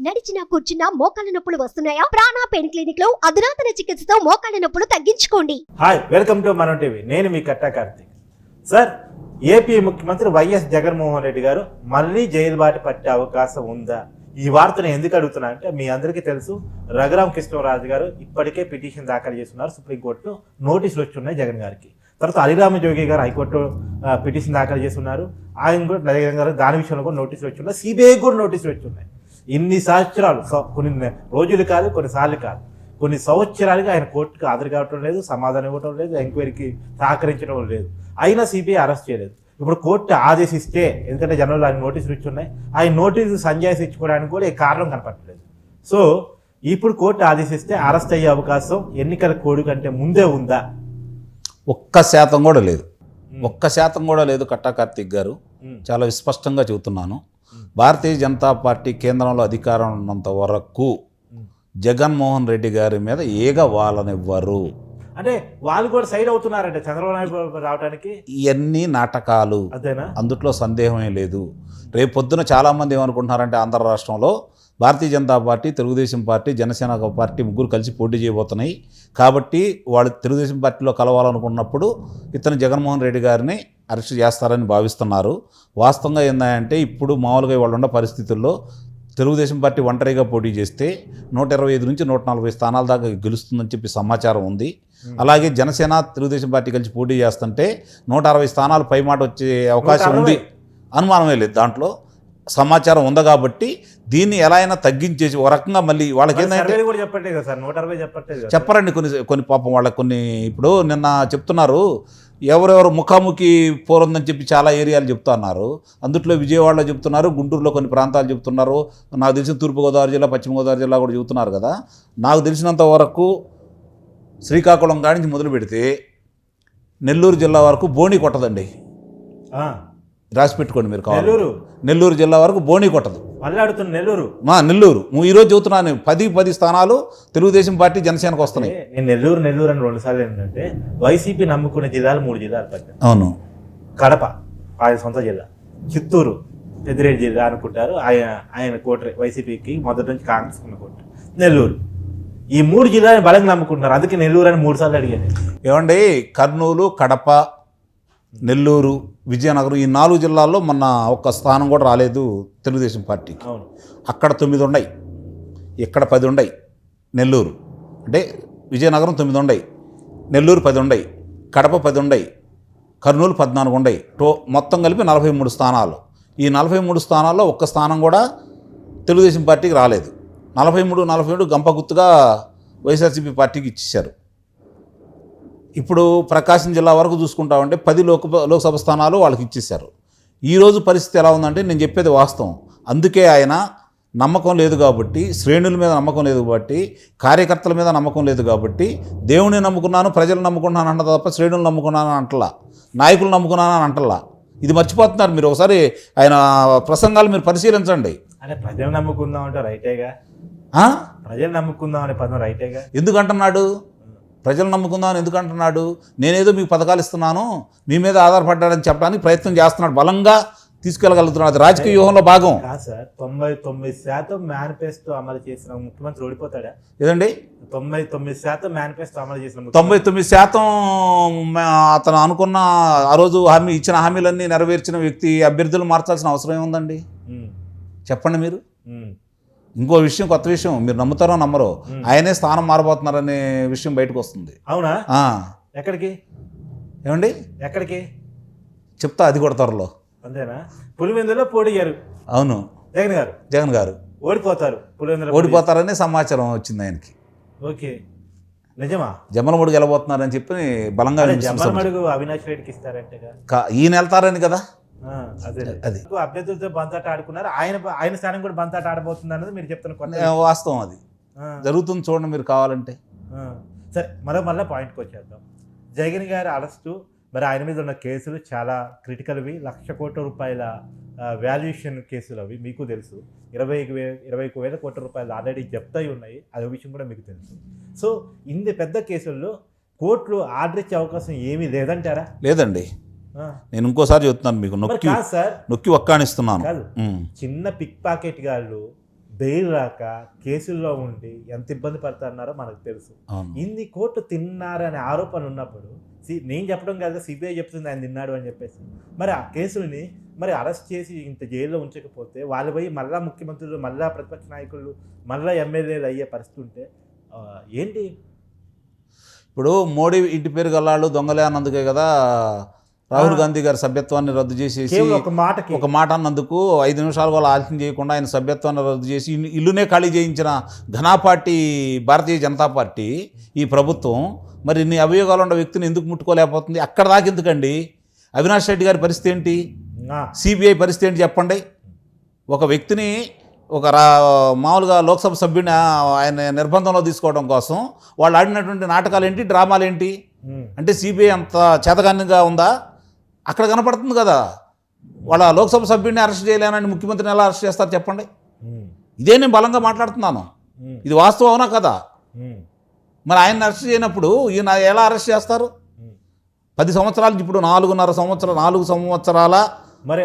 నడిచినా కూర్చున్నా మోకాళ్ళ నొప్పులు వస్తున్నాయా? ప్రాణ పెయిన్ క్లినిక్ లో అధునాతన చికిత్సతో మోకాళ్ళ నొప్పులు తగ్గించుకోండి. హాయ్, వెల్కమ్ టు మనం టీవీ. నేను మీ కట్టా కార్తీక్. సార్, ఏపీ ముఖ్యమంత్రి వైఎస్ జగన్మోహన్ రెడ్డి గారు మళ్ళీ జైలు బాట పట్టే అవకాశం ఉందా? ఈ వార్తను ఎందుకు అడుగుతున్నా అంటే, మీ అందరికీ తెలుసు, రఘురామ కృష్ణరాజు గారు ఇప్పటికే పిటిషన్ దాఖలు చేస్తున్నారు. సుప్రీంకోర్టులో నోటీసులు వచ్చి ఉన్నాయి జగన్ గారికి. తర్వాత అలిరామ జోగి గారు హైకోర్టు పిటిషన్ దాఖలు చేస్తున్నారు. ఆయన కూడా జగన్ గారు దాని విషయంలో కూడా నోటీసులు వచ్చి ఉన్నాయి. సిబిఐ కూడా నోటీసులు వచ్చి ఉన్నాయి. ఇన్ని సంవత్సరాలు, కొన్ని రోజులు కాదు, కొన్నిసార్లు కాదు, కొన్ని సంవత్సరాలుగా ఆయన కోర్టుకు హాజరు కావటం లేదు, సమాధానం ఇవ్వటం లేదు, ఎంక్వైరీకి సహకరించడం లేదు. అయినా సిబిఐ అరెస్ట్ చేయలేదు. ఇప్పుడు కోర్టు ఆదేశిస్తే, ఎందుకంటే జనరల్ ఆయన నోటీసులు ఇచ్చి ఉన్నాయి, ఆయన నోటీసు సంజాయిషి ఇచ్చుకోవడానికి కూడా ఏ కారణం కనపడలేదు. సో ఇప్పుడు కోర్టు ఆదేశిస్తే అరెస్ట్ అయ్యే అవకాశం ఎన్నికల కోడ్ కంటే ముందే ఉందా? 1% కూడా లేదు. 1% కూడా లేదు. కట్టా కార్తీక్ గారు, చాలా విస్పష్టంగా చెబుతున్నాను. భారతీయ జనతా పార్టీ కేంద్రంలో అధికారం ఉన్నంత వరకు జగన్మోహన్ రెడ్డి గారి మీద ఏగ వాళ్ళనివ్వరు. అంటే వాళ్ళు కూడా సైడ్ అవుతున్నారంటే చంద్రబాబు నాయుడు రావడానికి. ఇవన్నీ నాటకాలు, అదేనా? అందుట్లో సందేహమే లేదు. రేపు పొద్దున చాలామంది ఏమనుకుంటున్నారంటే, ఆంధ్ర రాష్ట్రంలో Bharatiya Janata party, Telugu Desam party, Janasena party ముగ్గురు కలిసి పోటీ చేయబోతున్నాయి. కాబట్టి వాళ్ళు తెలుగుదేశం పార్టీలో కలవాలనుకున్నప్పుడు ఇతను జగన్మోహన్ రెడ్డి గారిని అరెస్ట్ చేస్తారని భావిస్తున్నారు. వాస్తవంగా ఏంటంటే, ఇప్పుడు మామూలుగా వాళ్ళు ఉన్న పరిస్థితుల్లో తెలుగుదేశం పార్టీ ఒంటరిగా పోటీ చేస్తే 125 నుంచి 140 స్థానాల దాకా గెలుస్తుందని చెప్పి సమాచారం ఉంది. అలాగే జనసేన, తెలుగుదేశం పార్టీ కలిసి పోటీ చేస్తుంటే 160 స్థానాలు పైమాట వచ్చే అవకాశం ఉంది. అనుమానమే లేదు. దాంట్లో సమాచారం ఉంది. కాబట్టి దీన్ని ఎలా అయినా తగ్గించేసి ఒక రకంగా మళ్ళీ వాళ్ళకి ఏంటంటే చెప్పరండి. కొన్ని పాపం వాళ్ళకి కొన్ని ఇప్పుడు నిన్న చెప్తున్నారు, ఎవరెవరు ముఖాముఖి పోరుందని చెప్పి చాలా ఏరియాలు చెప్తున్నారు. అందుట్లో విజయవాడలో చెప్తున్నారు, గుంటూరులో కొన్ని ప్రాంతాలు చెప్తున్నారు, నాకు తెలిసిన తూర్పుగోదావరి జిల్లా, పశ్చిమ గోదావరి జిల్లా కూడా చెబుతున్నారు కదా. నాకు తెలిసినంత వరకు శ్రీకాకుళం కాడి నుంచి మొదలు పెడితే నెల్లూరు జిల్లా వరకు బోణి కొట్టదండి. రాసి పెట్టుకోండి మీరు కావాలి. నెల్లూరు జిల్లా వరకు బోణి కొట్టదు. నెల్లూరు ఈరోజు చెబుతున్నాను, 10 స్థానాలు తెలుగుదేశం పార్టీ, జనసేనకు వస్తున్నాయి. నేను నెల్లూరు అని 2 సార్లు ఏంటంటే, వైసీపీ నమ్ముకునే జిల్లాలు 3 జిల్లాలు పట్టారు. అవును, కడప ఆయన సొంత జిల్లా, చిత్తూరు పెద్దిరెడ్డి జిల్లా అనుకుంటారు. ఆయన కోటరే వైసీపీకి మొదటి నుంచి కాంగ్రెస్ ఉన్న కోట. నెల్లూరు, ఈ 3 జిల్లాని బలంగా నమ్ముకుంటున్నారు. అందుకే నెల్లూరు అని 3 సార్లు అడిగాను. ఏమండి, కర్నూలు, కడప, నెల్లూరు, విజయనగరం, ఈ 4 జిల్లాల్లో మొన్న ఒక్క స్థానం కూడా రాలేదు తెలుగుదేశం పార్టీకి. అక్కడ 9 ఉన్నాయి, ఇక్కడ 10 ఉన్నాయి. నెల్లూరు అంటే విజయనగరం 9 ఉన్నాయి, నెల్లూరు 10 ఉన్నాయి, కడప 10 ఉన్నాయి, కర్నూలు 14 ఉన్నాయి. మొత్తం కలిపి 43 స్థానాలు. ఈ 43 స్థానాల్లో ఒక్క స్థానం కూడా తెలుగుదేశం పార్టీకి రాలేదు. 43 గంప గుర్తుగా వైఎస్ఆర్సీపీ పార్టీకి ఇచ్చేశారు. ఇప్పుడు ప్రకాశం జిల్లా వరకు చూసుకుంటామంటే 10 లోక్సభ స్థానాలు వాళ్ళకి ఇచ్చేశారు. ఈరోజు పరిస్థితి ఎలా ఉందంటే, నేను చెప్పేది వాస్తవం. అందుకే ఆయన నమ్మకం లేదు కాబట్టి, శ్రేణుల మీద నమ్మకం లేదు కాబట్టి, కార్యకర్తల మీద నమ్మకం లేదు కాబట్టి, దేవుని నమ్ముకున్నాను, ప్రజలు నమ్ముకున్నాను అంట తప్ప శ్రేణులు నమ్ముకున్నాను అంటలా, నాయకులు నమ్ముకున్నాను అని అంటలా. ఇది మర్చిపోతున్నారు మీరు. ఒకసారి ఆయన ప్రసంగాలు మీరు పరిశీలించండి. అంటే ప్రజలు నమ్ముకుందాం అంటే రైటేగా, ప్రజలు నమ్ముకుందాం అనే పదం రైటేగా. ఎందుకంటున్నాడు ప్రజలు నమ్ముకుందామని? ఎందుకంటున్నాడు? నేనేదో మీకు పథకాలు ఇస్తున్నాను, మీ మీద ఆధారపడ్డాడని చెప్పడానికి ప్రయత్నం చేస్తున్నాడు. బలంగా తీసుకెళ్ళగలుగుతున్నాడు. అది రాజకీయ వ్యూహంలో భాగం కాదు సార్. 99% మేనిఫెస్టో అమలు చేసిన ముఖ్యమంత్రి ఓడిపోతాడా? ఏదండి, 99% మేనిఫెస్టో అమలు చేసిన 99% అతను అనుకున్న ఆ రోజు ఇచ్చిన హామీలన్నీ నెరవేర్చిన వ్యక్తి అభ్యర్థులు మార్చాల్సిన అవసరం ఏముందండి? చెప్పండి మీరు. ఇంకో విషయం, కొత్త విషయం, మీరు నమ్ముతారో నమ్మరో, ఆయనే స్థానం మారబోతున్నారనే విషయం బయటకు వస్తుంది. అవునా? ఎక్కడికి? ఏమండి, ఎక్కడికి చెప్తా, అది కూడా త్వరలో. అంతేనా? పులివెందులో పోటీగారు. అవును, జగన్ గారు ఓడిపోతారు. ఓడిపోతారని సమాచారం వచ్చింది ఆయనకి. ఓకే, నిజమా? జమ్మలమడుగు వెళ్ళబోతున్నారని చెప్పి బలంగా అవినాష్ రెడ్డికి ఇస్తారంటే ఈయన వెళ్తారని కదా. అది అభ్యర్థులతో బంతాట ఆడుకున్నారు. ఆయన స్థానం కూడా బంతాట ఆడబోతుంది అన్నది మీరు చెప్తున్న వాస్తవం. అది జరుగుతుంది, చూడండి మీరు కావాలంటే. సరే, మళ్ళీ పాయింట్కి వచ్చేద్దాం. జగన్ గారి అరెస్టు, మరి ఆయన మీద ఉన్న కేసులు చాలా క్రిటికల్వి. 1,00,000 కోట్ల రూపాయల వాల్యుయేషన్ కేసులు అవి, మీకు తెలుసు. 21,000 కోట్ల రూపాయలు ఆల్రెడీ జప్తు అయి ఉన్నాయి. అదే విషయం కూడా మీకు తెలుసు. సో ఇన్ని పెద్ద కేసుల్లో కోర్టులు ఆర్డర్ ఇచ్చే అవకాశం ఏమీ లేదంటారా? లేదండి. నేను ఇంకోసారి చెప్తున్నాను మీకు, నొక్కి ఒక్కానిస్తున్నాను. చిన్న పిక్ పాకెట్ గాళ్ళు బెయిల్ రాక కేసుల్లో ఉండి ఎంత ఇబ్బంది పడుతున్నారో మనకు తెలుసు. అవును. ఇన్ని కోట్లు తిన్నారనే ఆరోపణ ఉన్నప్పుడు నేను చెప్పడం కాదు, సిబిఐ చెప్తుంది ఆయన తిన్నాడు అని చెప్పేసి. మరి ఆ కేసుల్ని మరి అరెస్ట్ చేసి ఇంత జైల్లో ఉంచకపోతే వాళ్ళు పోయి మళ్ళా ముఖ్యమంత్రులు, మళ్ళా ప్రతిపక్ష నాయకులు, మళ్ళా ఎమ్మెల్యేలు అయ్యే పరిస్థితి ఉంటే ఏంటి? ఇప్పుడు మోడీ ఇంటి పేరు గల్లాళ్ళు దొంగలే అన్నందుకే కదా రాహుల్ గాంధీ గారి సభ్యత్వాన్ని రద్దు చేసేసి ఒక మాట అన్నందుకు 5 నిమిషాలు కూడా ఆలస్యం చేయకుండా ఆయన సభ్యత్వాన్ని రద్దు చేసి ఇల్లునే ఖాళీ చేయించిన ఘనా పార్టీ భారతీయ జనతా పార్టీ ఈ ప్రభుత్వం మరి ఇన్ని అభియోగాలు ఉన్న వ్యక్తిని ఎందుకు ముట్టుకోలేకపోతుంది? అక్కడ దాకా ఎందుకండి? అవినాష్ రెడ్డి గారి పరిస్థితి ఏంటి? సిబిఐ పరిస్థితి ఏంటి చెప్పండి? ఒక వ్యక్తిని మామూలుగా లోక్సభ సభ్యుని ఆయన నిర్బంధంలో తీసుకోవడం కోసం వాళ్ళు ఆడినటువంటి నాటకాలు ఏంటి, డ్రామాలు ఏంటి? అంటే సిబిఐ అంత చేతగానిగా ఉందా? అక్కడ కనపడుతుంది కదా. వాళ్ళ లోక్సభ సభ్యుడిని అరెస్ట్ చేయలేనని ముఖ్యమంత్రిని ఎలా అరెస్ట్ చేస్తారు చెప్పండి? ఇదే నేను బలంగా మాట్లాడుతున్నాను. ఇది వాస్తవం అవునా కదా? మరి ఆయన అరెస్ట్ చేయనప్పుడు ఈయన ఎలా అరెస్ట్ చేస్తారు? 10 సంవత్సరాలు, ఇప్పుడు 4 సంవత్సరాల మరి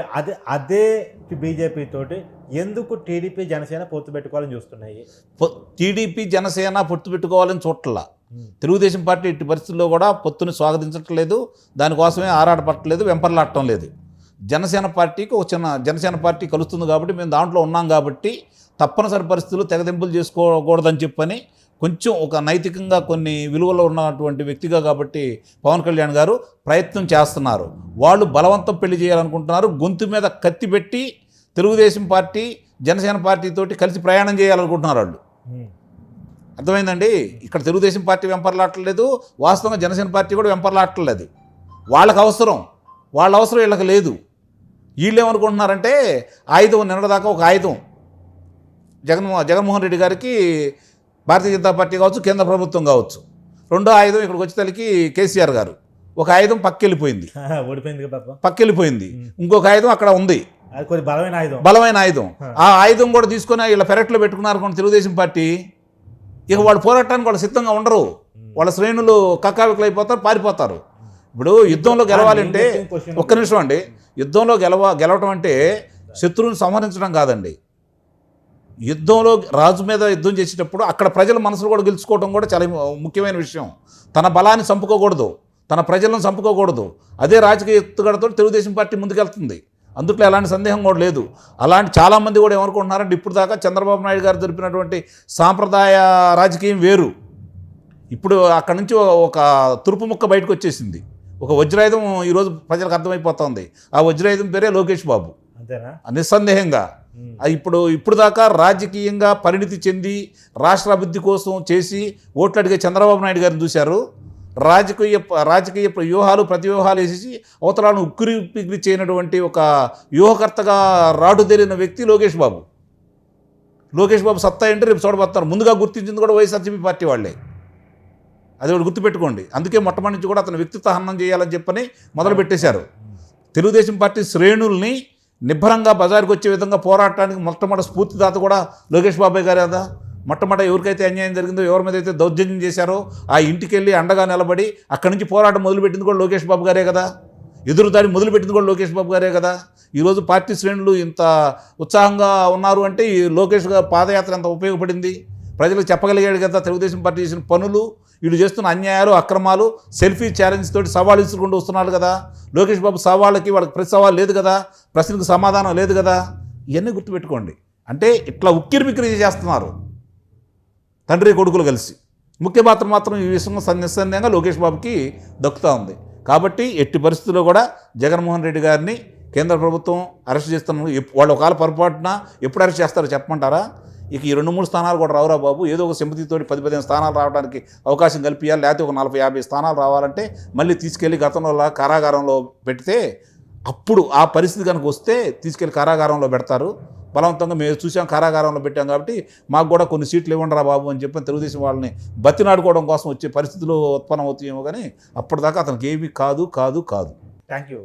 అదే బీజేపీ తోటి ఎందుకు టీడీపీ జనసేన పొత్తు పెట్టుకోవాలని చూస్తున్నాయి? టీడీపీ జనసేన పొత్తు పెట్టుకోవాలని చూడట్లా. తెలుగుదేశం పార్టీ ఇట్టి పరిస్థితుల్లో కూడా పొత్తుని స్వాగతించట్లేదు, దానికోసమే ఆరాటపట్టలేదు, వెంపర్లాడటం లేదు. జనసేన పార్టీ కలుస్తుంది కాబట్టి మేము దాంట్లో ఉన్నాం కాబట్టి తప్పనిసరి పరిస్థితులు తెగదెంపులు చేసుకోకూడదని చెప్పని కొంచెం ఒక నైతికంగా కొన్ని విలువలు ఉన్నటువంటి వ్యక్తిగా కాబట్టి పవన్ కళ్యాణ్ గారు ప్రయత్నం చేస్తున్నారు. వాళ్ళు బలవంతం పెళ్లి చేయాలనుకుంటున్నారు. గొంతు మీద కత్తి పెట్టి తెలుగుదేశం పార్టీ జనసేన పార్టీతోటి కలిసి ప్రయాణం చేయాలనుకుంటున్నారు వాళ్ళు. అర్థమైందండి? ఇక్కడ తెలుగుదేశం పార్టీ వెంపర్లాటలేదు, వాస్తవంగా జనసేన పార్టీ కూడా వెంపర్లాటలేదు. వాళ్ళ అవసరం వీళ్ళకి లేదు. వీళ్ళు ఏమనుకుంటున్నారంటే ఆయుధం నిన్నదాకా ఒక ఆయుధం జగన్మోహన్ రెడ్డి గారికి భారతీయ జనతా పార్టీ కావచ్చు, కేంద్ర ప్రభుత్వం కావచ్చు. రెండో ఆయుధం ఇక్కడికి వచ్చేసరికి కేసీఆర్ గారు. ఒక ఆయుధం పక్కెళ్ళిపోయింది, పక్కెళ్ళిపోయింది. ఇంకొక ఆయుధం అక్కడ ఉంది, బలమైన ఆయుధం. ఆ ఆయుధం కూడా తీసుకొని వీళ్ళ పెరట్లో పెట్టుకున్నారు తెలుగుదేశం పార్టీ. ఇక వాళ్ళు పోరాటానికి వాళ్ళు సిద్ధంగా ఉండరు. వాళ్ళ శ్రేణులు కక్కావికలు అయిపోతారు, పారిపోతారు. ఇప్పుడు యుద్ధంలో గెలవాలంటే ఒక్క నిమిషం అండి, యుద్ధంలో గెలవటం అంటే శత్రువుని సంహరించడం కాదండి. యుద్ధంలో రాజు మీద యుద్ధం చేసేటప్పుడు అక్కడ ప్రజల మనసులు కూడా గెలుచుకోవడం కూడా చాలా ముఖ్యమైన విషయం. తన బలాన్ని చంపుకోకూడదు, తన ప్రజలను చంపుకోకూడదు. అదే రాజకీయ ఎత్తుగడతో తెలుగుదేశం పార్టీ ముందుకెళ్తుంది. అందుట్లో ఎలాంటి సందేహం కూడా లేదు. అలాంటి చాలామంది కూడా ఏమనుకుంటున్నారంటే ఇప్పుడు దాకా చంద్రబాబు నాయుడు గారు జరిపినటువంటి సాంప్రదాయ రాజకీయం వేరు. ఇప్పుడు అక్కడి నుంచి ఒక తురుపు ముక్క బయటకు వచ్చేసింది. ఒక వజ్రాయుధం ఈరోజు ప్రజలకు అర్థమైపోతుంది. ఆ వజ్రాయుధం పేరే లోకేష్ బాబు. అంతేనా? నిస్సందేహంగా ఇప్పుడు దాకా రాజకీయంగా పరిణితి చెంది రాష్ట్ర అభివృద్ధి కోసం చేసి ఓట్లు అడిగే చంద్రబాబు నాయుడు గారిని చూశారు. రాజకీయ వ్యూహాలు ప్రతివ్యూహాలు వేసేసి అవతలను ఉక్కిరి పిక్కిరి చేయనటువంటి ఒక వ్యూహకర్తగా రాడుదేరిన వ్యక్తి లోకేష్ బాబు. లోకేష్ బాబు సత్తా ఏంటి రేపు చూడబోతున్నారు. ముందుగా గుర్తించింది కూడా వైఎస్ఆర్సీపీ పార్టీ వాళ్ళే. అది ఒకటి గుర్తుపెట్టుకోండి. అందుకే మొట్టమొదటి నుంచి కూడా అతను వ్యక్తిత్వ హననం చేయాలని చెప్పని మొదలుపెట్టేశారు. తెలుగుదేశం పార్టీ శ్రేణుల్ని నిబ్బరంగా బజారుకు వచ్చే విధంగా పోరాటానికి మొట్టమొదటి స్ఫూర్తిదాత కూడా లోకేష్ బాబాయ్ గారే కదా. మొట్టమొదటి ఎవరికైతే అన్యాయం జరిగిందో, ఎవరి మీద అయితే దౌర్జన్యం చేశారో ఆ ఇంటికి వెళ్ళి అండగా నిలబడి అక్కడి నుంచి పోరాటం మొదలుపెట్టింది కూడా లోకేష్ బాబు గారే కదా. ఎదురుదాడి మొదలుపెట్టింది కూడా లోకేష్ బాబు గారే కదా. ఈరోజు పార్టీ శ్రేణులు ఇంత ఉత్సాహంగా ఉన్నారు అంటే ఈ లోకేష్ గారి పాదయాత్ర ఎంత ఉపయోగపడింది. ప్రజలకు చెప్పగలిగాడు కదా తెలుగుదేశం పార్టీ చేసిన పనులు, వీళ్ళు చేస్తున్న అన్యాయాలు, అక్రమాలు, సెల్ఫీ ఛాలెంజ్ తోటి సవాళ్ళు ఇసుకుంటూ వస్తున్నారు కదా. లోకేష్ బాబు సవాళ్ళకి వాళ్ళకి ప్రతి సవాల్ లేదు కదా, ప్రశ్నకు సమాధానం లేదు కదా. ఇవన్నీ గుర్తుపెట్టుకోండి. అంటే ఇట్లా ఉక్కిరి బిక్కిరి చేస్తున్నారు తండ్రి కొడుకులు కలిసి. ముఖ్య పాత్ర మాత్రం ఈ విషయంలో నిస్సందేహంగా లోకేష్ బాబుకి దక్కుతూ ఉంది. కాబట్టి ఎట్టి పరిస్థితుల్లో కూడా జగన్మోహన్ రెడ్డి గారిని కేంద్ర ప్రభుత్వం అరెస్ట్ చేస్తున్నారు. వాళ్ళు ఒకవేళ పొరపాటున ఎప్పుడు అరెస్ట్ చేస్తారో చెప్పమంటారా? ఇక ఈ 2-3 స్థానాలు కూడా రావురా బాబు. ఏదో ఒక సింపతితో 10-15 స్థానాలు రావడానికి అవకాశం కల్పించాలి. లేకపోతే ఒక 40-50 స్థానాలు రావాలంటే మళ్ళీ తీసుకెళ్ళి గతంలో కారాగారంలో పెడితే అప్పుడు ఆ పరిస్థితి కనుక వస్తే తీసుకెళ్ళి కారాగారంలో పెడతారు. బలవంతంగా మేము చూసాం, కారాగారంలో పెట్టాం కాబట్టి మాకు కూడా కొన్ని సీట్లు ఇవ్వండి రా బాబు అని చెప్పి తెలుగుదేశం వాళ్ళని బతినాడుకోవడం కోసం వచ్చే పరిస్థితులు ఉత్పన్నం అవుతాయేమో. కానీ అప్పటిదాకా అతనికి ఏమీ కాదు. Thank you.